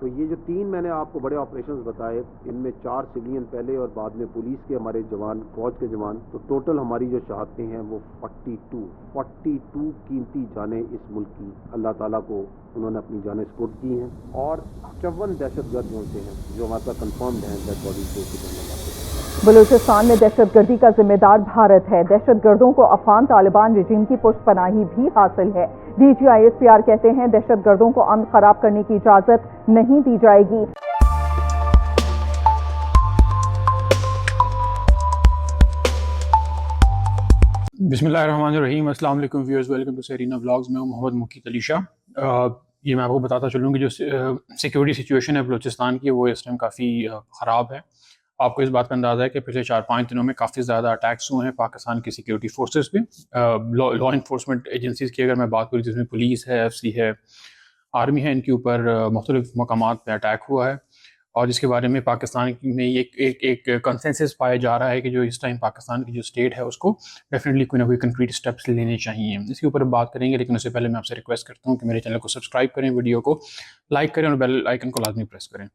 تو یہ جو 3 میں نے آپ کو بڑے آپریشنز بتائے، ان میں 4 سویلین پہلے اور بعد میں پولیس کے ہمارے جوان، فوج کے جوان، تو ٹوٹل ہماری جو شہادتیں ہیں وہ 42 قیمتی جانیں اس ملک کی اللہ تعالیٰ کو انہوں نے اپنی جانیں سپرد کی ہیں، اور 54 دہشت گرد ہوتے ہیں جو ہمارے پاس کنفرمڈ ہیں ڈیڈ باڈیز کو کرنے والے۔ بلوچستان میں دہشت گردی کا ذمہ دار بھارت ہے۔ دہشت گردوں کو افغان طالبان رجیم کی پشت پناہی بھی حاصل ہے۔ D G I S P R کہتے ہیں دہشت گردوں کو امن خراب کرنے کی اجازت نہیں دی جائے گی۔ بسم اللہ الرحمن الرحیم۔ السلام علیکم viewers, welcome to Serena vlogs. میں ہوں محمد مقیت علی شاہ۔ یہ میں آپ کو بتاتا چلوں کہ جو سیکیورٹی سچویشن ہے بلوچستان کی وہ اس ٹائم کافی خراب ہے۔ آپ کو اس بات کا اندازہ ہے کہ پچھلے 4-5 دنوں میں کافی زیادہ اٹیکس ہوئے ہیں پاکستان کی سیکیورٹی فورسز پہ، لا انفورسمنٹ ایجنسیز کی اگر میں بات کروں جس میں پولیس ہے، ایف سی ہے، آرمی ہے، ان کے اوپر مختلف مقامات پہ اٹیک ہوا ہے، اور جس کے بارے میں پاکستان میں ایک کنسنسس پایا جا رہا ہے کہ جو اس ٹائم پاکستان کی جو اسٹیٹ ہے اس کو ڈیفینیٹلی کوئی نہ کوئی کنکریٹ اسٹیپس لینے چاہیے۔ اس کے اوپر بات کریں گے، لیکن اس سے پہلے میں آپ سے ریکویسٹ کرتا ہوں کہ میرے چینل کو سبسکرائب کریں، ویڈیو کو لائک کریں اور بیل آئیکن کو لازمی پریس کریں۔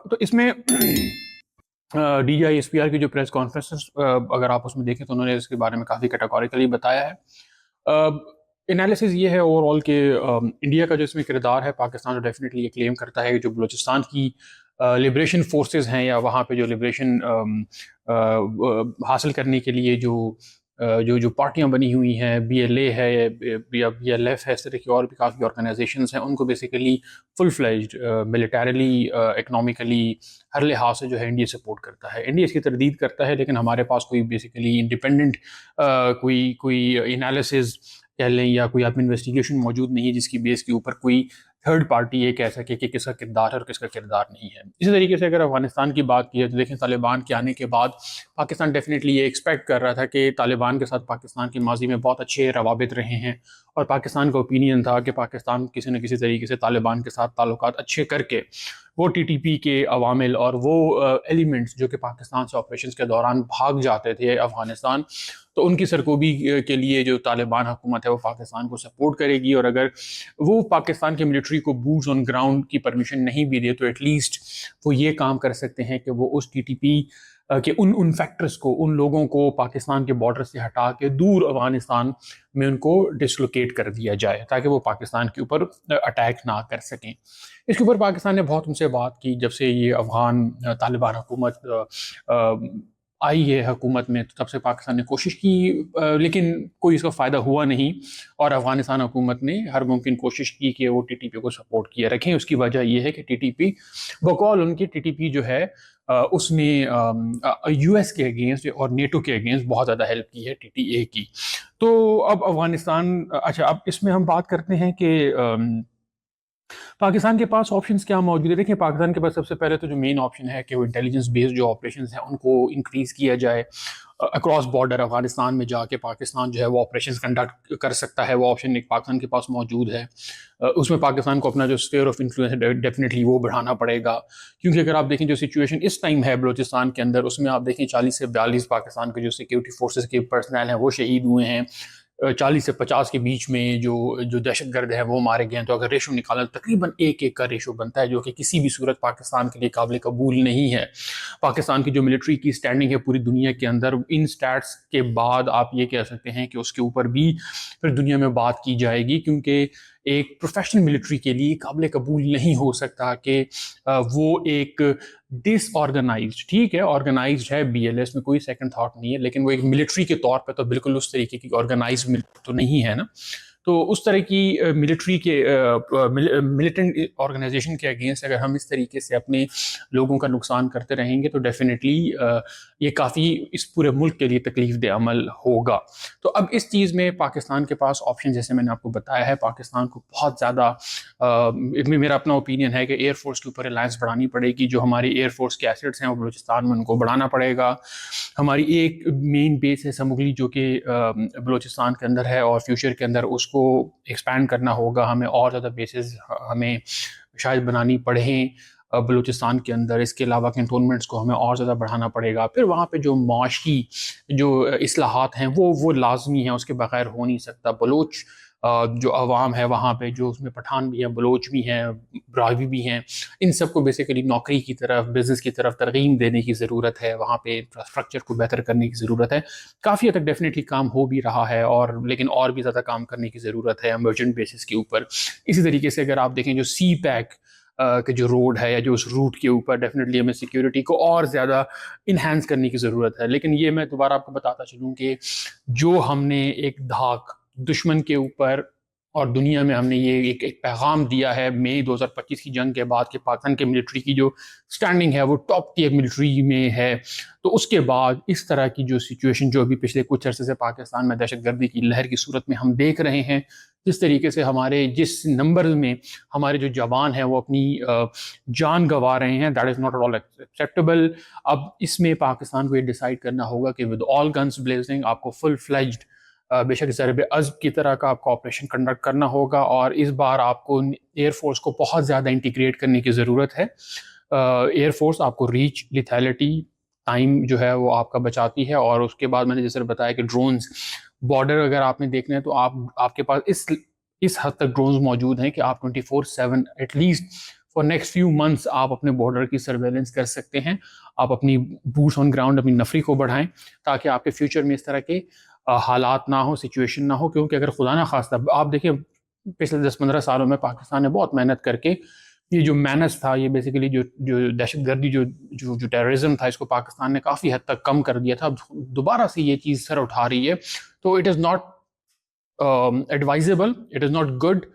تو اس میں D G I S P R کی جو پریس کانفرنس اگر آپ اس میں دیکھیں تو انہوں نے اس کے بارے میں کافی کیٹاگوریکلی بتایا ہے۔ انالیسز یہ ہے اوور آل کہ انڈیا کا جو اس میں کردار ہے، پاکستان جو ڈیفینیٹلی یہ کلیم کرتا ہے کہ جو بلوچستان کی لبریشن فورسز ہیں یا وہاں پہ جو لبریشن حاصل کرنے کے لیے جو پارٹیاں بنی ہوئی ہیں، بی ایل اے ہے یا بی ایل ایف ہے، اس طرح کی اور بھی کافی آرگنائزیشنز ہیں، ان کو بیسیکلی فل فلیجڈ ملیٹریلی، اکنامیکلی، ہر لحاظ سے جو ہے انڈیا سپورٹ کرتا ہے۔ انڈیا اس کی تردید کرتا ہے، لیکن ہمارے پاس کوئی بیسیکلی انڈیپینڈنٹ کوئی انالیسز کہہ لیں یا کوئی آپ انویسٹیگیشن موجود نہیں ہے جس کی بیس کے اوپر کوئی تھرڈ پارٹی یہ کہہ سکے کہ کس کا کردار ہے اور کس کا کردار نہیں ہے۔ اسی طریقے سے اگر افغانستان کی بات کی ہے تو دیکھیں طالبان کے آنے کے بعد پاکستان ڈیفینیٹلی یہ ایکسپیکٹ کر رہا تھا کہ طالبان کے ساتھ پاکستان کے ماضی میں بہت اچھے روابط رہے ہیں، اور پاکستان کا اوپینین تھا کہ پاکستان کسی نہ کسی طریقے سے طالبان کے ساتھ تعلقات اچھے کر کے وہ ٹی ٹی پی کے عوامل اور وہ ایلیمنٹس جو کہ پاکستان سے آپریشنز کے دوران بھاگ جاتے تھے افغانستان، تو ان کی سرکوبی کے لیے جو طالبان حکومت ہے وہ پاکستان کو سپورٹ کرے گی، اور اگر وہ پاکستان کے ملٹری کو بوٹس آن گراؤنڈ کی پرمیشن نہیں بھی دے تو ایٹ لیسٹ وہ یہ کام کر سکتے ہیں کہ وہ اس ٹی ٹی پی کہ ان فیکٹرز کو، ان لوگوں کو پاکستان کے بارڈر سے ہٹا کے دور افغانستان میں ان کو ڈسلوکیٹ کر دیا جائے تاکہ وہ پاکستان کے اوپر اٹیک نہ کر سکیں۔ اس کے اوپر پاکستان نے بہت ان سے بات کی جب سے یہ افغان طالبان حکومت آئی ہے حکومت میں، تب سے پاکستان نے کوشش کی، لیکن کوئی اس کا فائدہ ہوا نہیں، اور افغانستان حکومت نے ہر ممکن کوشش کی کہ وہ ٹی ٹی پی کو سپورٹ کیا رکھیں۔ اس کی وجہ یہ ہے کہ ٹی ٹی پی بقول ان کی ٹی ٹی پی جو ہے اس نے یو ایس کے اگینسٹ اور نیٹو کے اگینسٹ بہت زیادہ ہیلپ کی ہے ٹی ٹی اے کی۔ تو اب افغانستان، اچھا اب اس میں ہم بات کرتے ہیں کہ پاکستان کے پاس آپشنز کیا موجود ہے۔ دیکھیں پاکستان کے پاس سب سے پہلے تو جو مین آپشن ہے کہ وہ انٹیلیجنس بیسڈ جو آپریشنز ہیں ان کو انکریز کیا جائے، اکراس بارڈر افغانستان میں جا کے پاکستان جو ہے وہ آپریشنز کنڈکٹ کر سکتا ہے، وہ آپشن ایک پاکستان کے پاس موجود ہے۔ اس میں پاکستان کو اپنا جو اسفیئر آف انفلوئنس ہے ڈیفینیٹلی وہ بڑھانا پڑے گا، کیونکہ اگر آپ دیکھیں جو سچویشن اس ٹائم ہے بلوچستان کے اندر، اس میں آپ دیکھیں 40 سے 42 پاکستان کے جو سیکیورٹی فورسز کے پرسنل ہیں وہ شہید ہوئے ہیں، 40 سے 50 کے بیچ میں جو دہشت گرد ہیں وہ مارے گئے ہیں۔ تو اگر ریشو نکالا تو تقریباً 1 کا ریشو بنتا ہے، جو کہ کسی بھی صورت پاکستان کے لیے قابل قبول نہیں ہے۔ پاکستان کی جو ملٹری کی سٹینڈنگ ہے پوری دنیا کے اندر، ان سٹیٹس کے بعد آپ یہ کہہ سکتے ہیں کہ اس کے اوپر بھی پھر دنیا میں بات کی جائے گی، کیونکہ ایک پروفیشنل ملٹری کے لیے قابل قبول نہیں ہو سکتا کہ وہ ایک ڈس آرگنائزڈ، ٹھیک ہے آرگنائزڈ ہے بی ایل ایس میں کوئی سیکنڈ تھاٹ نہیں ہے، لیکن وہ ایک ملٹری کے طور پہ تو بالکل اس طریقے کی آرگنائزڈ ملٹری تو نہیں ہے نا۔ تو اس طرح کی ملٹری کے ملیٹنٹ آرگنائزیشن کے اگینسٹ اگر ہم اس طریقے سے اپنے لوگوں کا نقصان کرتے رہیں گے تو ڈیفینیٹلی یہ کافی اس پورے ملک کے لیے تکلیف دہ عمل ہوگا۔ تو اب اس چیز میں پاکستان کے پاس آپشن جیسے میں نے آپ کو بتایا ہے، پاکستان کو بہت زیادہ میرا اپنا اوپینین ہے کہ ایئر فورس کے اوپر ریلائنس بڑھانی پڑے گی۔ جو ہماری ایئر فورس کے ایسٹس ہیں وہ بلوچستان میں ان کو بڑھانا پڑے گا۔ ہماری ایک مین بیس ہے سمگلی جو کہ بلوچستان کے اندر ہے، اور فیوچر کے اندر اس کو ایکسپینڈ کرنا ہوگا، ہمیں اور زیادہ بیسز ہمیں شاید بنانی پڑیں بلوچستان کے اندر۔ اس کے علاوہ کنٹونمنٹس کو ہمیں اور زیادہ بڑھانا پڑے گا۔ پھر وہاں پہ جو معاشی جو اصلاحات ہیں وہ لازمی ہیں، اس کے بغیر ہو نہیں سکتا۔ بلوچ جو عوام ہے وہاں پہ، جو اس میں پٹھان بھی ہیں، بلوچ بھی ہیں، براہوی بھی ہیں، ان سب کو بیسیکلی نوکری کی طرف، بزنس کی طرف ترغیب دینے کی ضرورت ہے، وہاں پہ انفراسٹرکچر کو بہتر کرنے کی ضرورت ہے. کافی حد تک ڈیفینیٹلی کام ہو بھی رہا ہے، لیکن اور بھی زیادہ کام کرنے کی ضرورت ہے ایمرجنٹ بیسس کے اوپر. اسی طریقے سے اگر آپ دیکھیں جو سی پیک کہ جو روڈ ہے یا جو اس روٹ کے اوپر ڈیفینیٹلی ہمیں سیکیورٹی کو اور زیادہ انہینس کرنے کی ضرورت ہے. لیکن یہ میں دوبارہ آپ کو بتاتا چلوں کہ جو ہم نے ایک دھاک دشمن کے اوپر اور دنیا میں ہم نے یہ ایک پیغام دیا ہے مئی 2025 کی جنگ کے بعد کہ پاکستان کے ملٹری کی جو سٹینڈنگ ہے وہ ٹاپ ٹیئر ملٹری میں ہے، تو اس کے بعد اس طرح کی جو سچویشن جو ابھی پچھلے کچھ عرصے سے پاکستان میں دہشت گردی کی لہر کی صورت میں ہم دیکھ رہے ہیں، جس طریقے سے جس نمبر میں ہمارے جو جوان ہیں وہ اپنی جان گنوا رہے ہیں، that is not at all acceptable. اب اس میں پاکستان کو یہ ڈیسائیڈ کرنا ہوگا کہ ود آل گنز بلیزنگ آپ کو فل فلیجڈ بے شک ضرب عضب کی طرح کا آپ کو آپریشن کنڈکٹ کرنا ہوگا، اور اس بار آپ کو ایئر فورس کو بہت زیادہ انٹیگریٹ کرنے کی ضرورت ہے. ایئر فورس آپ کو ریچ، لیتھیلٹی، ٹائم جو ہے وہ آپ کا بچاتی ہے. اور اس کے بعد میں نے جیسے بتایا کہ ڈرونز، بارڈر اگر آپ نے دیکھنا ہے تو آپ کے پاس اس حد تک ڈرونز موجود ہیں کہ آپ 24/7 at least for next few months آپ اپنے بارڈر کی سرویلنس کر سکتے ہیں. آپ اپنی بوٹس آن گراؤنڈ، اپنی نفری کو بڑھائیں تاکہ آپ کے فیوچر میں اس طرح کے حالات نہ ہو، سچویشن نہ ہو. کیونکہ اگر خدا نہ خواستہ آپ دیکھیں پچھلے 10-15 سالوں میں پاکستان نے بہت محنت کر کے یہ جو مینس تھا، یہ بیسیکلی جو دہشت گردی جو ٹیررزم تھا، اس کو پاکستان نے کافی حد تک کم کر دیا تھا. اب دوبارہ سے یہ چیز سر اٹھا رہی ہے، تو it is not advisable, it is not good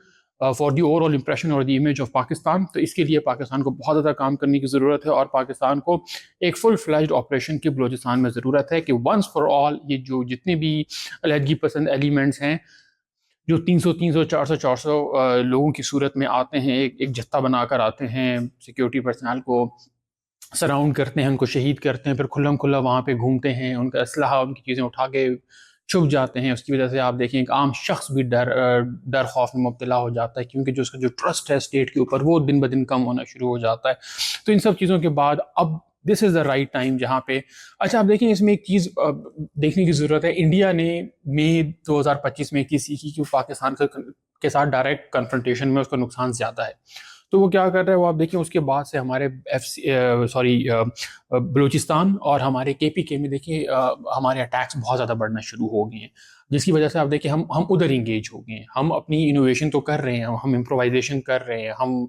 for the over all impression اور دی امیج آف پاکستان. تو اس کے لیے پاکستان کو بہت زیادہ کام کرنے کی ضرورت ہے، اور پاکستان کو ایک فل فلیجڈ آپریشن کی بلوچستان میں ضرورت ہے کہ ونس فار آل یہ جو جتنے بھی علیحدگی پسند ایلیمنٹس ہیں جو 300 400 لوگوں کی صورت میں آتے ہیں، ایک جتھا بنا کر آتے ہیں، سیکیورٹی پرسنل کو سراؤنڈ کرتے ہیں، ان کو شہید کرتے ہیں، پھر کھلم کھلا وہاں پہ گھومتے ہیں، ان کا اسلحہ، ان کی چیزیں اٹھا کے چھپ جاتے ہیں. اس کی وجہ سے آپ دیکھیں ایک عام شخص بھی ڈر خوف میں مبتلا ہو جاتا ہے، کیونکہ جو اس کا جو ٹرسٹ ہے اسٹیٹ کے اوپر وہ دن بدن کم ہونا شروع ہو جاتا ہے. تو ان سب چیزوں کے بعد اب دس از دا رائٹ ٹائم جہاں پہ اچھا آپ دیکھیں اس میں ایک چیز دیکھنے کی ضرورت ہے. انڈیا نے مئی 2025 میں ایک چیز سیکھی کہ پاکستان کے ساتھ ڈائریکٹ کنفرنٹیشن میں اس کا نقصان زیادہ ہے. تو وہ کیا کر رہا ہے، وہ آپ دیکھیں اس کے بعد سے ہمارے بلوچستان اور ہمارے KPK میں دیکھیں ہمارے اٹیکس بہت زیادہ بڑھنا شروع ہو گئے ہیں، جس کی وجہ سے آپ دیکھیں ہم ادھر انگیج ہو گئے ہیں. ہم اپنی انوویشن تو کر رہے ہیں، ہم امپرووائزیشن کر رہے ہیں، ہم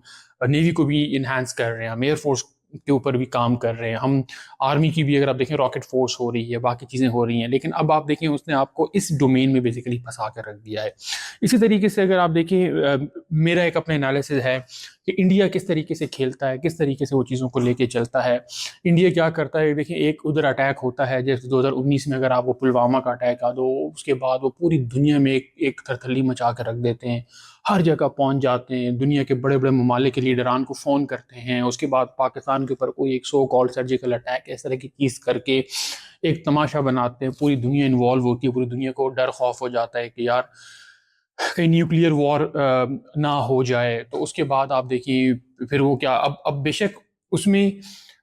نیوی کو بھی انہینس کر رہے ہیں، ہم ایئر فورس کے اوپر بھی کام کر رہے ہیں، ہم آرمی کی بھی اگر آپ دیکھیں راکٹ فورس ہو رہی ہے، باقی چیزیں ہو رہی ہیں. لیکن اب آپ دیکھیں اس نے آپ کو اس ڈومین میں بیسیکلی پھنسا کر رکھ دیا ہے. اسی طریقے سے اگر آپ دیکھیں میرا ایک اپنا انالیسز ہے کہ انڈیا کس طریقے سے کھیلتا ہے، کس طریقے سے وہ چیزوں کو لے کے چلتا ہے. انڈیا کیا کرتا ہے، دیکھیں ایک ادھر اٹیک ہوتا ہے جیسے 2019 میں اگر آپ وہ پلوامہ کا اٹیک آ دو، اس کے بعد وہ پوری دنیا میں ایک تھرتھلی مچا کے رکھ دیتے ہیں، ہر جگہ پہنچ جاتے ہیں، دنیا کے بڑے بڑے ممالک کے لیڈران کو فون کرتے ہیں. اس کے بعد پاکستان کے اوپر کوئی ایک سو کال سرجیکل اٹیک اس طرح کی چیز کر کے ایک تماشا بناتے ہیں، پوری دنیا انوالو ہوتی ہے، پوری دنیا کو ڈر خوف ہو جاتا ہے کہ یار کہیں نیوکلیئر وار نہ ہو جائے. تو اس کے بعد آپ دیکھیے پھر وہ کیا اب بے شک اس میں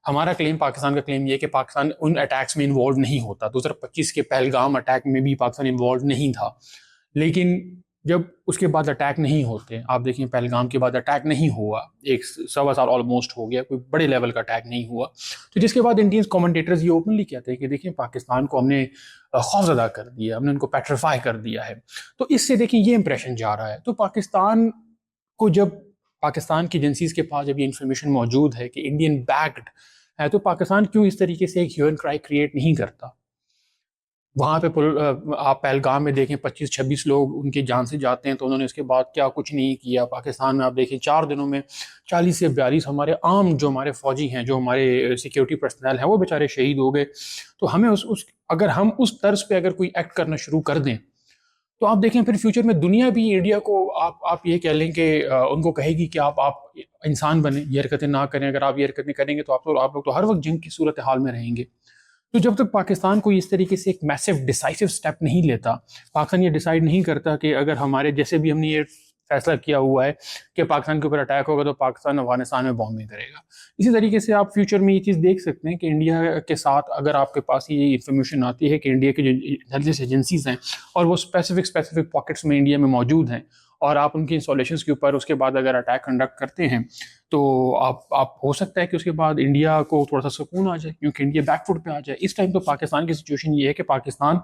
ہمارا کلیم، پاکستان کا کلیم یہ کہ پاکستان ان اٹیکس میں انوالو نہیں ہوتا. 2025 کے پہلگام اٹیک میں بھی پاکستان انوالو نہیں تھا، لیکن جب اس کے بعد اٹیک نہیں ہوتے، آپ دیکھیں پہلگام کے بعد اٹیک نہیں ہوا، 1.25 سال آلموسٹ ہو گیا، کوئی بڑے لیول کا اٹیک نہیں ہوا. تو جس کے بعد انڈین کامنٹیٹرز یہ اوپنلی کہتے ہیں کہ دیکھیں پاکستان کو ہم نے خوف زدہ کر دیا، ہم نے ان کو پیٹریفائی کر دیا ہے. تو اس سے دیکھیں یہ امپریشن جا رہا ہے. تو پاکستان کو جب پاکستان کی ایجنسیز کے پاس جب یہ انفارمیشن موجود ہے کہ انڈین بیکڈ ہے، تو پاکستان کیوں اس طریقے سے ایک ہیو اینڈ کرائی کریٹ نہیں کرتا. وہاں پہ آپ پہلگام میں دیکھیں 25-26 لوگ ان کی جان سے جاتے ہیں، تو انہوں نے اس کے بعد کیا کچھ نہیں کیا. پاکستان میں آپ دیکھیں 4 دنوں میں 40 سے 42 ہمارے عام جو ہمارے فوجی ہیں، جو ہمارے سیکیورٹی پرسنل ہیں، وہ بیچارے شہید ہو گئے. تو ہمیں اگر ہم اس طرز پہ اگر کوئی ایکٹ کرنا شروع کر دیں تو آپ دیکھیں پھر فیوچر میں دنیا بھی انڈیا کو آپ یہ کہہ لیں کہ ان کو کہے گی کہ آپ انسان بنیں، یہ حرکتیں نہ کریں. اگر آپ یہ حرکتیں کریں گے تو آپ لوگ تو ہر وقت جنگ کی صورتحال میں رہیں گے. تو جب تک پاکستان کو اس طریقے سے ایک میسو ڈیسائسو سٹیپ نہیں لیتا، پاکستان یہ ڈیسائیڈ نہیں کرتا کہ اگر ہمارے جیسے بھی ہم نے یہ فیصلہ کیا ہوا ہے کہ پاکستان کے اوپر اٹیک ہوگا تو پاکستان افغانستان میں بامبنگ کرے گا. اسی طریقے سے آپ فیوچر میں یہ چیز دیکھ سکتے ہیں کہ انڈیا کے ساتھ اگر آپ کے پاس یہ انفارمیشن آتی ہے کہ انڈیا کی جو انٹیلیجنس ایجنسیز ہیں اور وہ اسپیسیفک پاکٹس میں انڈیا میں موجود ہیں اور آپ ان کی انسٹالیشنس کے اوپر اس کے بعد اگر اٹیک کنڈکٹ کرتے ہیں تو آپ ہو سکتا ہے کہ اس کے بعد انڈیا کو تھوڑا سا سکون آ جائے کیونکہ انڈیا بیک فٹ پہ آ جائے. اس ٹائم تو پاکستان کی سچویشن یہ ہے کہ پاکستان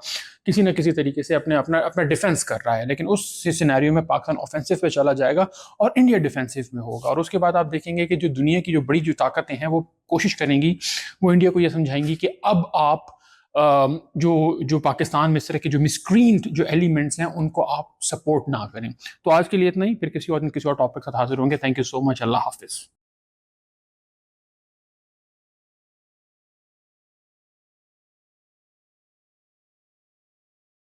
کسی نہ کسی طریقے سے اپنا ڈیفینس کر رہا ہے, لیکن اس سینیریو میں پاکستان آفینسو پہ چلا جائے گا اور انڈیا ڈیفینسو میں ہوگا. اور اس کے بعد آپ دیکھیں گے کہ جو دنیا کی جو بڑی جو طاقتیں ہیں وہ کوشش کریں گی, وہ انڈیا کو یہ سمجھائیں گی کہ اب آپ جو پاکستان میں اس طرح کے جو مسکرینٹ جو ایلیمنٹس ہیں ان کو آپ سپورٹ نہ کریں. تو آج کے لیے اتنا ہی, پھر کسی اور ٹاپک کے ساتھ حاضر ہوں گے. تھینک یو سو مچ. اللہ حافظ.